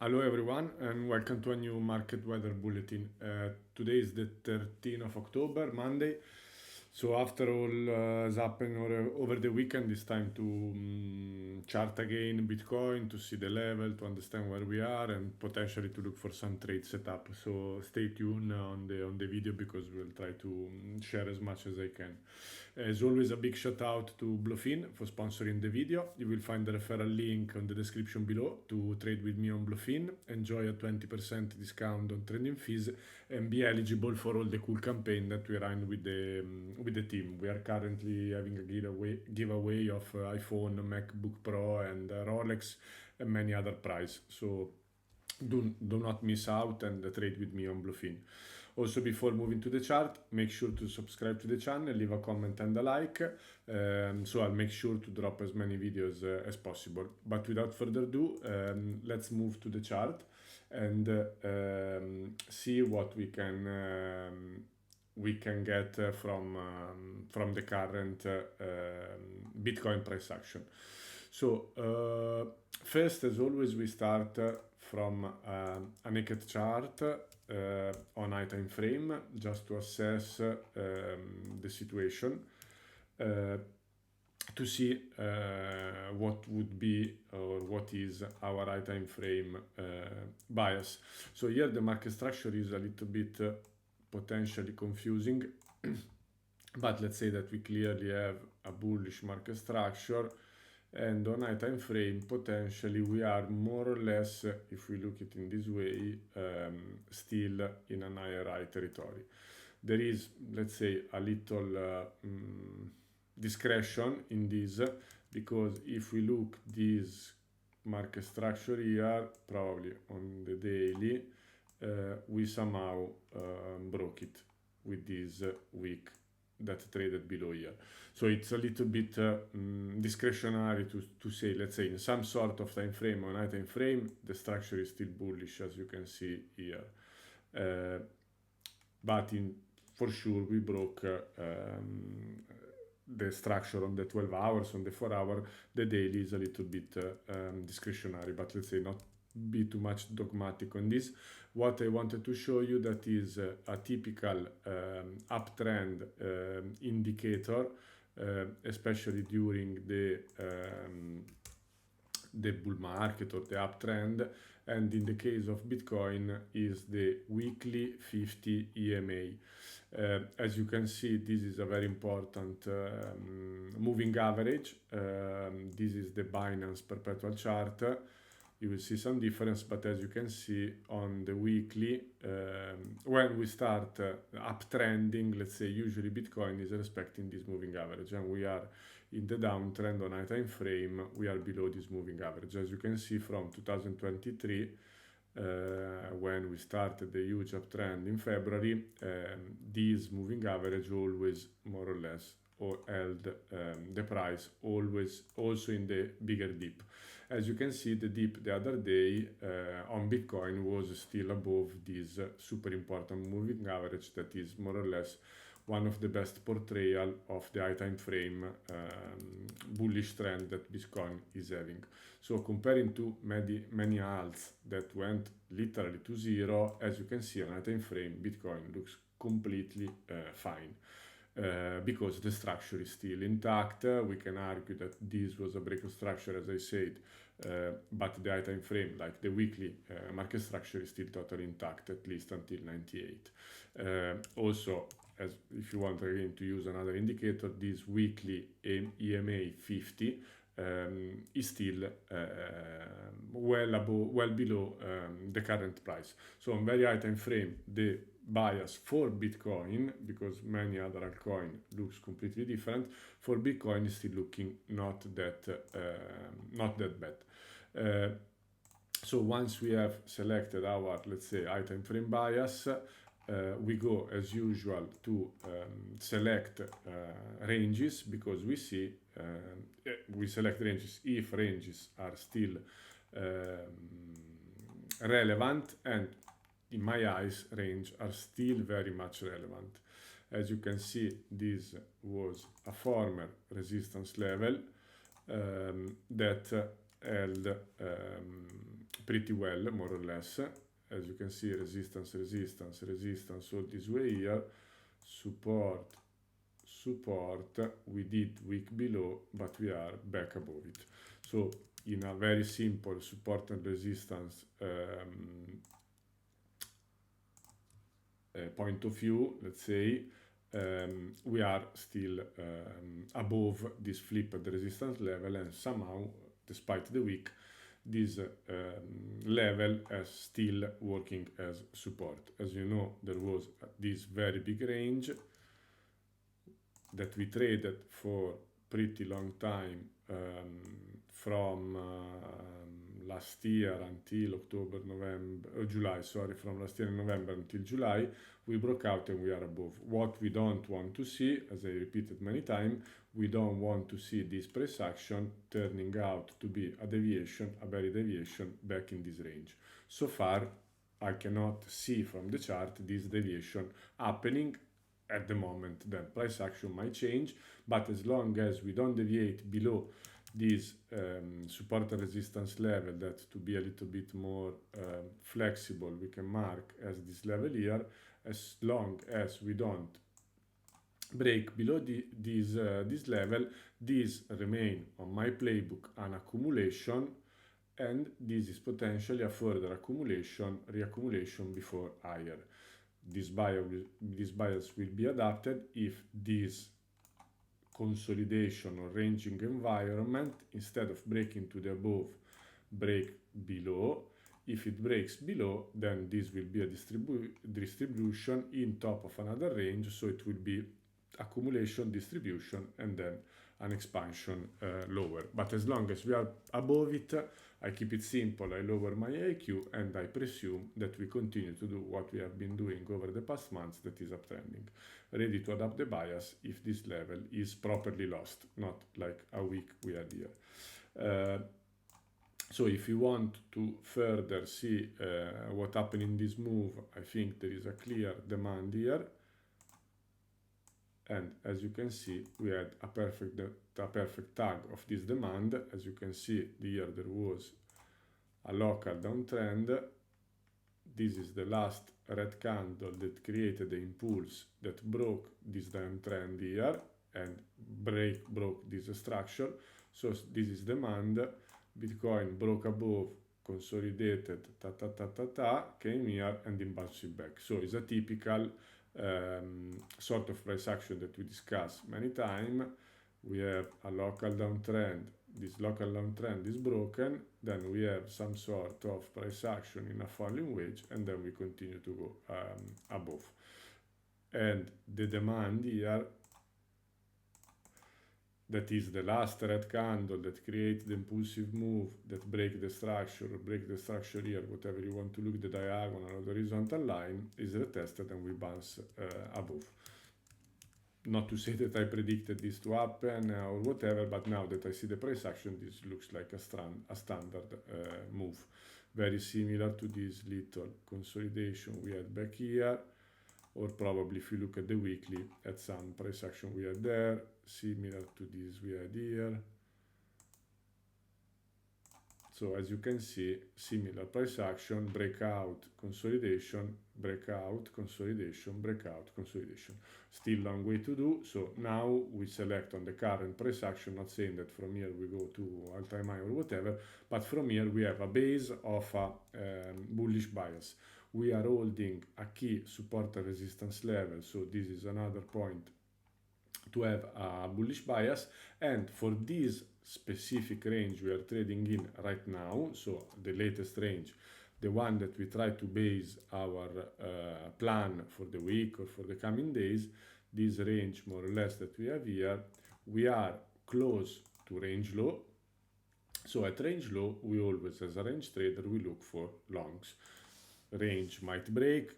Hello everyone and welcome to a new market weather bulletin. Today is the 13th of October, Monday. So after all has happened over the weekend, it's time to chart again Bitcoin to see the level, to understand where we are, and potentially to look for some trade setup. So stay tuned on the video because we'll try to share as much as I can. As always, a big shout out to Bluefin for sponsoring the video. You will find the referral link on the description below to trade with me on Bluefin. Enjoy a 20% discount on trading fees and be eligible for all the cool campaign that we run with the team. We are currently having a giveaway of iPhone, MacBook Pro, and Rolex, and many other prize. So do not miss out and trade with me on Bluefin. Also, before moving to the chart, make sure to subscribe to the channel, leave a comment and a like. So I'll make sure to drop as many videos as possible. But without further ado, let's move to the chart and see what we can get from the current Bitcoin price action. So first, as always, we start from a naked chart on high time frame just to assess the situation, to see what would be or what is our high time frame bias. So here the market structure is a little bit potentially confusing, but let's say that we clearly have a bullish market structure, and on high time frame potentially we are more or less, if we look at it in this way, still in an higher high territory. There is, let's say, a little discretion in this, because if we look this market structure here, probably on the daily, we somehow broke it with this week that traded below here. So it's a little bit discretionary to say, let's say, in some sort of time frame, on high time frame, the structure is still bullish, as you can see here. But for sure we broke the structure on the 12 hours, on the 4 hour. The daily is a little bit discretionary, but let's say not be too much dogmatic on this. What I wanted to show you, that is a typical uptrend indicator, especially during the bull market or the uptrend, and in the case of Bitcoin is the weekly 50 EMA. As you can see, this is a very important moving average. This is the Binance perpetual chart. You will see some difference, but as you can see on the weekly, when we start uptrending, let's say, usually Bitcoin is respecting this moving average, and we are in the downtrend on high time frame, we are below this moving average. As you can see from 2023, when we started the huge uptrend in February, this moving average always more or less held the price, always also in the bigger dip. As you can see, the dip the other day on Bitcoin was still above this super important moving average, that is more or less one of the best portrayal of the high time frame bullish trend that Bitcoin is having. So comparing to many alts that went literally to zero, as you can see on high time frame, Bitcoin looks completely fine. Because the structure is still intact. We can argue that this was a breakout structure, as I said, but the high time frame, like the weekly market structure, is still totally intact, at least until 98. Also, as if you want again to use another indicator, this weekly EMA 50 is still well below the current price. So on very high time frame, the bias for Bitcoin, because many other altcoin looks completely different, for Bitcoin is still looking not that bad. So once we have selected our, let's say, high time frame bias, we go as usual to select ranges, because we see we select ranges if ranges are still relevant, and in my eyes range are still very much relevant. As you can see, this was a former resistance level that held pretty well, more or less. As you can see, resistance, resistance, resistance, all this way here, support, support, we did weak below, but we are back above it. So in a very simple support and resistance point of view, let's say, we are still above this flipped resistance level, and somehow, despite the week, this level is still working as support. As you know, there was this very big range that we traded for pretty long time from last year until October, November, July, sorry, from last year in November until July. We broke out and we are above. What we don't want to see, as I repeated many times, we don't want to see this price action turning out to be a deviation, a very deviation back in this range. So far, I cannot see from the chart this deviation happening at the moment. Then price action might change, but as long as we don't deviate below this support and resistance level, that to be a little bit more flexible, we can mark as this level here. As long as we don't break below this level, this remain on my playbook an accumulation, and this is potentially a further accumulation, reaccumulation before higher. This bias will be adapted if this consolidation or ranging environment, instead of breaking to the above, break below. If it breaks below, then this will be a distribution in top of another range, so it will be accumulation, distribution, and then an expansion lower. But as long as we are above it, I keep it simple, I lower my IQ, and I presume that we continue to do what we have been doing over the past months, that is uptrending, ready to adapt the bias if this level is properly lost, not like a week we had here. So if you want to further see what happened in this move, I think there is a clear demand here. And as you can see, we had a perfect tag of this demand. As you can see, here there was a local downtrend. This is the last red candle that created the impulse that broke this downtrend here and broke this structure. So this is demand. Bitcoin broke above, consolidated, came here and impulsed back. So it's a typical sort of price action that we discussed many times. We have a local downtrend. This local downtrend is broken. Then we have some sort of price action in a falling wedge, and then we continue to go above. And the demand here, that is the last red candle that creates the impulsive move, that break the structure, or break the structure here, whatever you want to look, the diagonal or the horizontal line, is retested and we bounce above. Not to say that I predicted this to happen or whatever, but now that I see the price action, this looks like a standard move. Very similar to this little consolidation we had back here, or probably if you look at the weekly, at some price action we had there, similar to this we had here. So as you can see, similar price action, breakout, consolidation, breakout, consolidation, breakout, consolidation. Still long way to do. So now we select on the current price action, not saying that from here we go to all-time high or whatever, but from here we have a base of a bullish bias. We are holding a key support and resistance level, so this is another point to have a bullish bias. And for this specific range we are trading in right now, so the latest range, the one that we try to base our plan for the week or for the coming days, this range more or less that we have here, we are close to range low. So at range low, we always, as a range trader, we look for longs. Range might break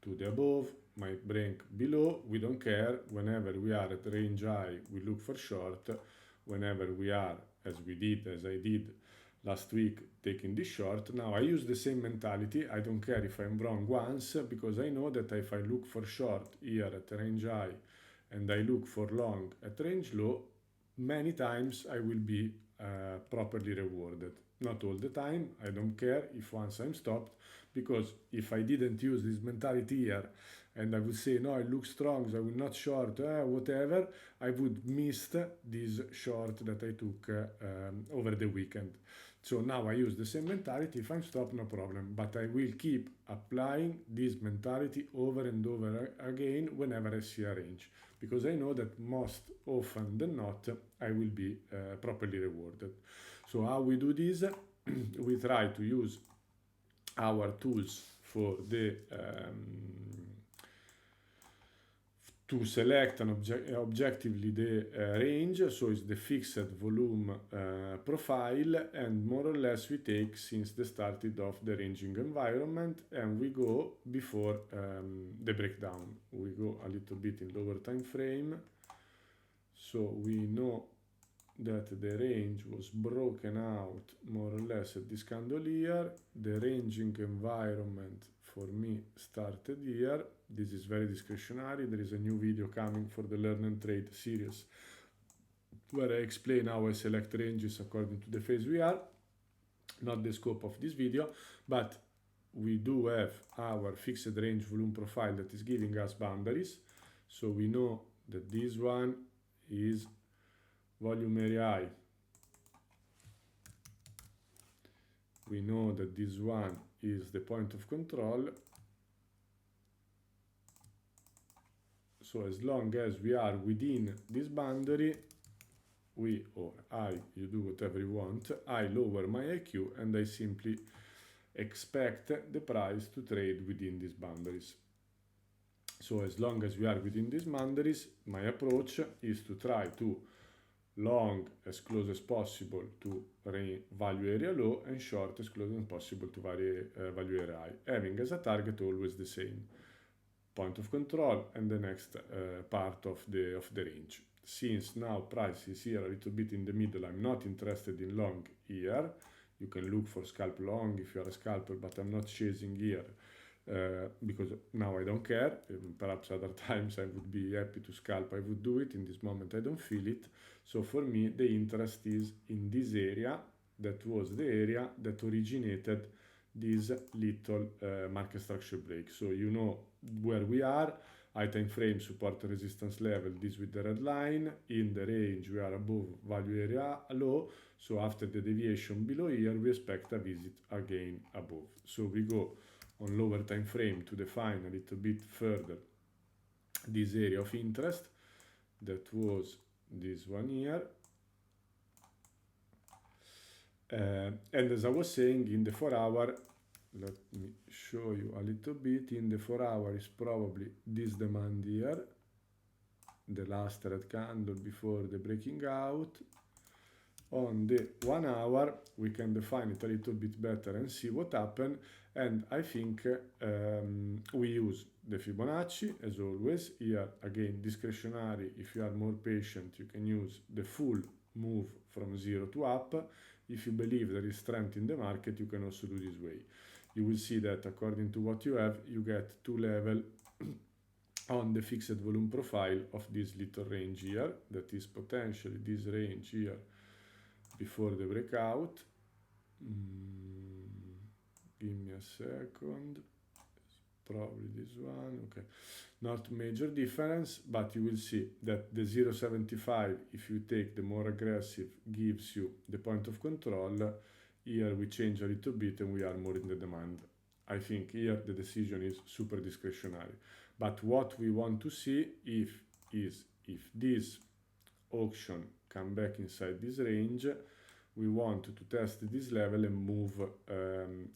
to the above, might break below, we don't care. Whenever we are at range high, we look for short. Whenever we are, as I did last week, taking this short, now I use the same mentality. I don't care if I'm wrong once, because I know that if I look for short here at range high and I look for long at range low, many times I will be properly rewarded. Not all the time, I don't care if once I'm stopped, because if I didn't use this mentality here and I would say, no, it looks strong, so I will not short, whatever, I would missed this short that I took over the weekend. So now I use the same mentality. If I'm stopped, no problem, but I will keep applying this mentality over and over again whenever I see a range, because I know that most often than not I will be properly rewarded. So how we do this? We try to use our tools for the to select objectively the range, so it's the fixed volume profile, and more or less we take since the started of the ranging environment, and we go before the breakdown. We go a little bit in lower time frame, so we know that the range was broken out more or less at this candle here. The ranging environment for me started here. This is very discretionary. There is a new video coming for the Learn and Trade series where I explain how I select ranges according to the phase we are. Not the scope of this video, but we do have our fixed range volume profile that is giving us boundaries. So we know that this one is volume area I. We know that this one is the point of control. So as long as we are within this boundary, we, or I, you do whatever you want, I lower my IQ and I simply expect the price to trade within these boundaries. So as long as we are within these boundaries, my approach is to try to long as close as possible to value area low and short as close as possible to value area high, having as a target always the same point of control and the next part of the range. Since now price is here a little bit in the middle, I'm not interested in long here. You can look for scalp long if you are a scalper, but I'm not chasing here because now I don't care. Perhaps other times I would be happy to scalp, I would do it. In this moment I don't feel it. So for me the interest is in this area. That was the area that originated this little market structure break. So you know where we are, high time frame support and resistance level, this with the red line. In the range we are above value area low, so after the deviation below here we expect a visit again above. So we go on lower time frame to define a little bit further this area of interest. That was this one here. And as I was saying, in the 4 hour, let me show you a little bit. In the 4 hour is probably this demand here, the last red candle before the breaking out. On the 1 hour, we can define it a little bit better and see what happened. And I think we use the Fibonacci as always. Here again, discretionary. If you are more patient, you can use the full move from 0 to up. If you believe there is strength in the market, you can also do this way. You will see that according to what you have, you get 2 levels on the fixed volume profile of this little range here. That is potentially this range here before the breakout. Give me a second. Probably this one. Okay, not major difference, but you will see that the 0.75, if you take the more aggressive, gives you the point of control. Here we change a little bit and we are more in the demand. I think here the decision is super discretionary, but what we want to see if this auction come back inside this range, we want to test this level and move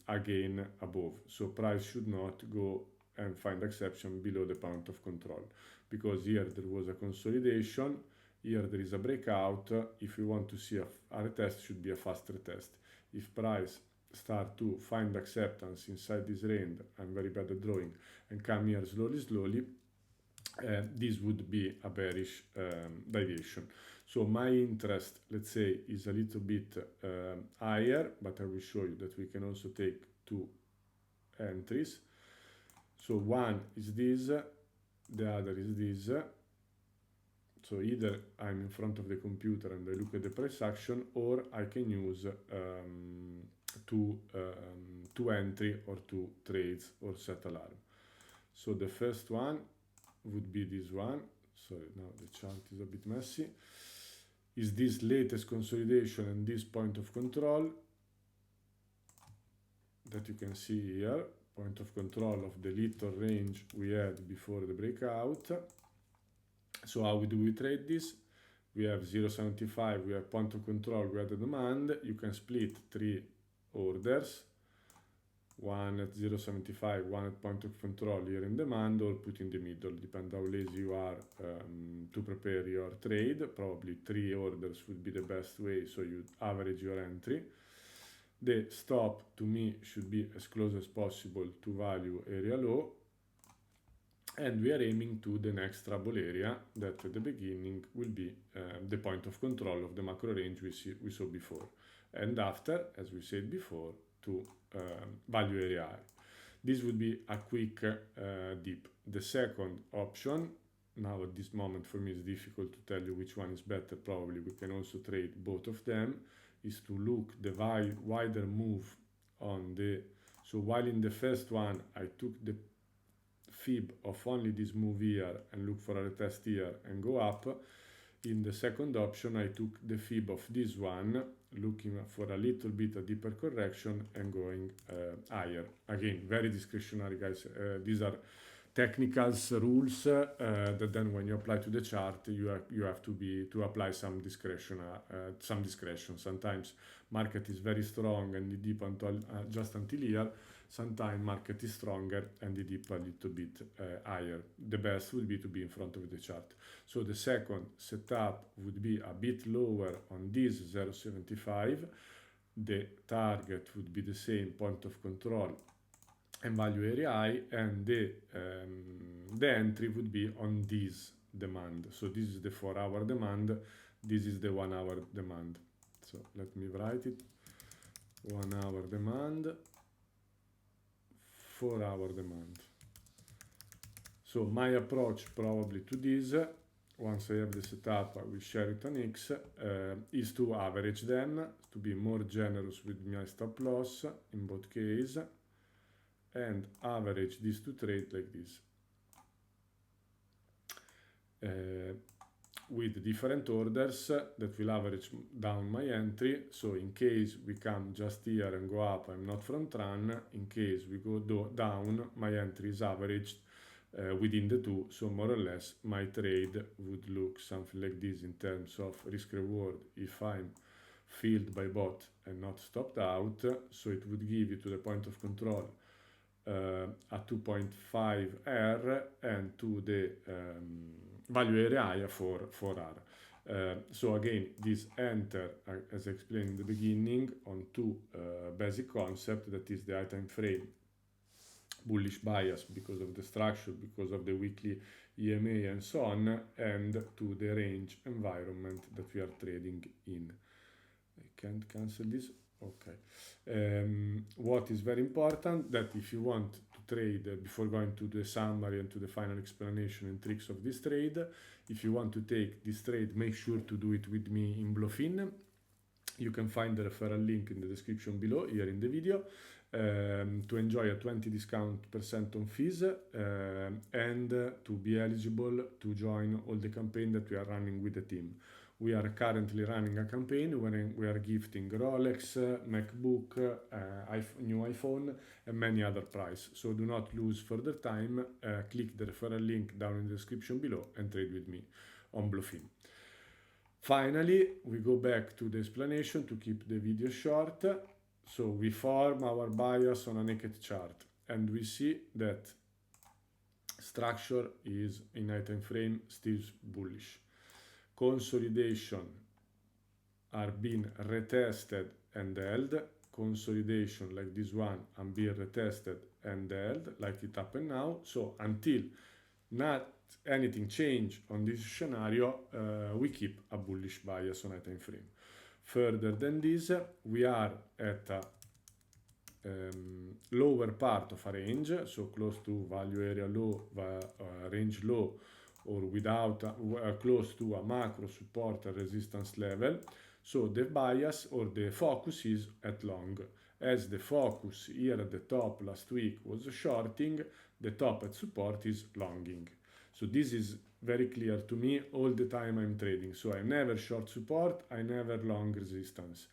again above. So price should not go and find exception below the point of control, because here there was a consolidation, here there is a breakout. If you want to see a retest, should be a fast retest. If price start to find acceptance inside this range, I'm very bad at drawing, and come here slowly, this would be a bearish deviation. So my interest, let's say, is a little bit higher, but I will show you that we can also take 2 entries. So one is this, the other is this. So either I'm in front of the computer and I look at the price action, or I can use two entry or two trades or set alarm. So the first one would be this one. Sorry, now the chart is a bit messy. Is this latest consolidation and this point of control that you can see here, point of control of the little range we had before the breakout. So how do we trade this? We have 0.75, we have point of control, we have the demand. You can split 3 orders, one at 0.75, one at point of control here in demand, or put in the middle, depend how lazy you are to prepare your trade. Probably 3 orders would be the best way, so you average your entry. The stop to me should be as close as possible to value area low, and we are aiming to the next trouble area that at the beginning will be the point of control of the macro range we saw before, and after, as we said before, to value area high. This would be a quick dip. The second option, now at this moment for me it's difficult to tell you which one is better, probably we can also trade both of them, is to look the wider move on the, so while in the first one I took the fib of only this move here and look for a retest here and go up, in the second option I took the fib of this one, looking for a little bit a deeper correction and going higher. Again, very discretionary, guys. These are technicals, rules that then when you apply to the chart, you have to apply some discretion. Sometimes market is very strong and the dip until just until here. Sometimes market is stronger and the dip a little bit higher. The best would be to be in front of the chart. So the second setup would be a bit lower on this 0.75. The target would be the same, point of control and value area high, and the entry would be on this demand. So this is the 4-hour demand, this is the 1-hour demand. So let me write it: 1-hour demand, 4-hour demand. So my approach probably to this, once I have the setup, I will share it on X, is to average them, to be more generous with my stop loss in both cases, and average these two trades like this, with different orders that will average down my entry. So in case we come just here and go up, I'm not front run. In case we go down, my entry is averaged within the two, so more or less my trade would look something like this in terms of risk reward if I'm filled by bot and not stopped out. So it would give you to the point of control a 2.5 R and to the value area for R. So again, this enter, as I explained in the beginning, on two basic concepts, that is the high time frame bullish bias because of the structure, because of the weekly EMA and so on, and to the range environment that we are trading in. I can't cancel this. Okay. What is very important, that if you want to trade, before going to the summary and to the final explanation and tricks of this trade, if you want to take this trade, make sure to do it with me in Bluefin. You can find the referral link in the description below here in the video, to enjoy a 20% on fees, and to be eligible to join all the campaign that we are running with the team. We are currently running a campaign where we are gifting Rolex, MacBook, new iPhone, and many other prizes. So do not lose further time. Click the referral link down in the description below and trade with me on Bluefin. Finally, we go back to the explanation to keep the video short. So we form our bias on a naked chart, and we see that structure is in high time frame still bullish. Consolidation are being retested and held. Consolidation like this one and being retested and held like it happened now. So until not anything change on this scenario, we keep a bullish bias on a time frame. Further than this, we are at a lower part of a range, so close to value area low, range low, or without close to a macro support and resistance level. So the bias or the focus is at long. As the focus here at the top last week was shorting, the top at support is longing. So this is very clear to me all the time I'm trading. So I never short support, I never long resistance.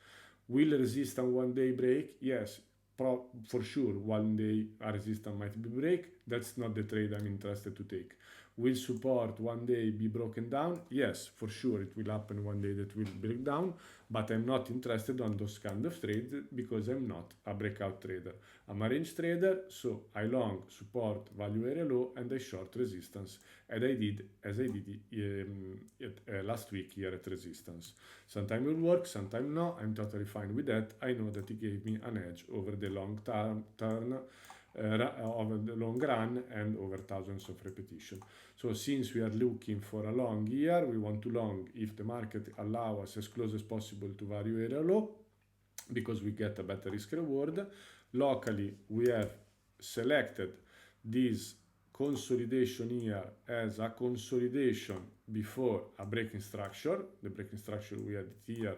Will resistance one day break? Yes, for sure one day a resistance might be break. That's not the trade I'm interested to take. Will support one day be broken down? Yes, for sure it will happen one day that will break down, but I'm not interested on those kind of trades because I'm not a breakout trader. I'm a range trader, so I long support, value area low, and I short resistance, and I did as I did last week here at resistance. Sometimes it will work, sometimes no. I'm totally fine with that. I know that it gave me an edge over the long turn, over the long run and over thousands of repetition. So since we are looking for a long here, we want to long if the market allow us as close as possible to value area low, because we get a better risk reward. Locally, we have selected this consolidation here as a consolidation before a breaking structure. The breaking structure we had it here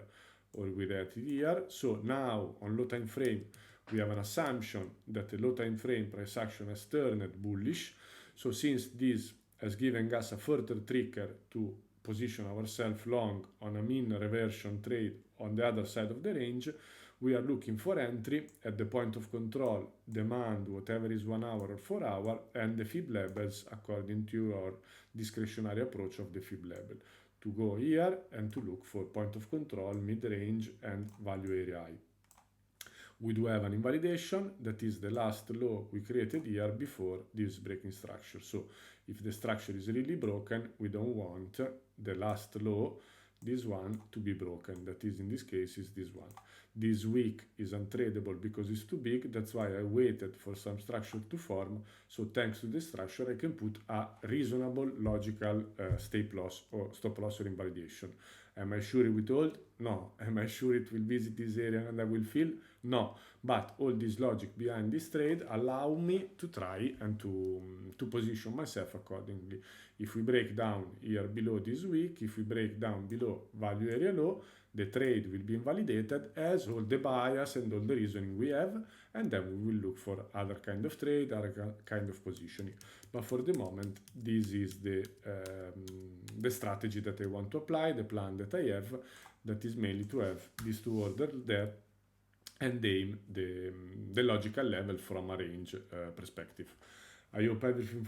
or we had it here. So now on low time frame, we have an assumption that the low time frame price action has turned bullish. So since this has given us a further trigger to position ourselves long on a mean reversion trade on the other side of the range, we are looking for entry at the point of control, demand, whatever is 1 hour or 4 hour, and the fib levels according to your discretionary approach of the fib level. To go here and to look for point of control, mid-range, and value area high. We do have an invalidation, that is the last low we created here before this breaking structure. So if the structure is really broken, we don't want the last low, this one, to be broken. That is, in this case, is this one. This week is untradeable because it's too big. That's why I waited for some structure to form. So thanks to the structure, I can put a reasonable, logical stop loss or invalidation. Am I sure it will hold? No. Am I sure it will visit this area and I will fill? No. But all this logic behind this trade allow me to try and to position myself accordingly. If we break down here below this week, if we break down below value area low, the trade will be invalidated as all the bias and all the reasoning we have, and then we will look for other kind of trade, other kind of positioning. But for the moment, this is the strategy that I want to apply, the plan that I have, that is mainly to have these two orders there and aim the logical level from a range perspective. I hope everything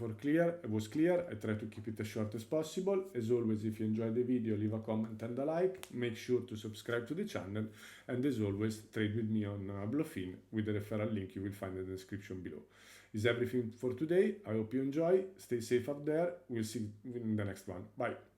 was clear. I try to keep it as short as possible. As always, if you enjoyed the video, leave a comment and a like. Make sure to subscribe to the channel. And as always, trade with me on Bluffin with the referral link you will find in the description below. Is everything for today. I hope you enjoy. Stay safe up there. We'll see you in the next one. Bye.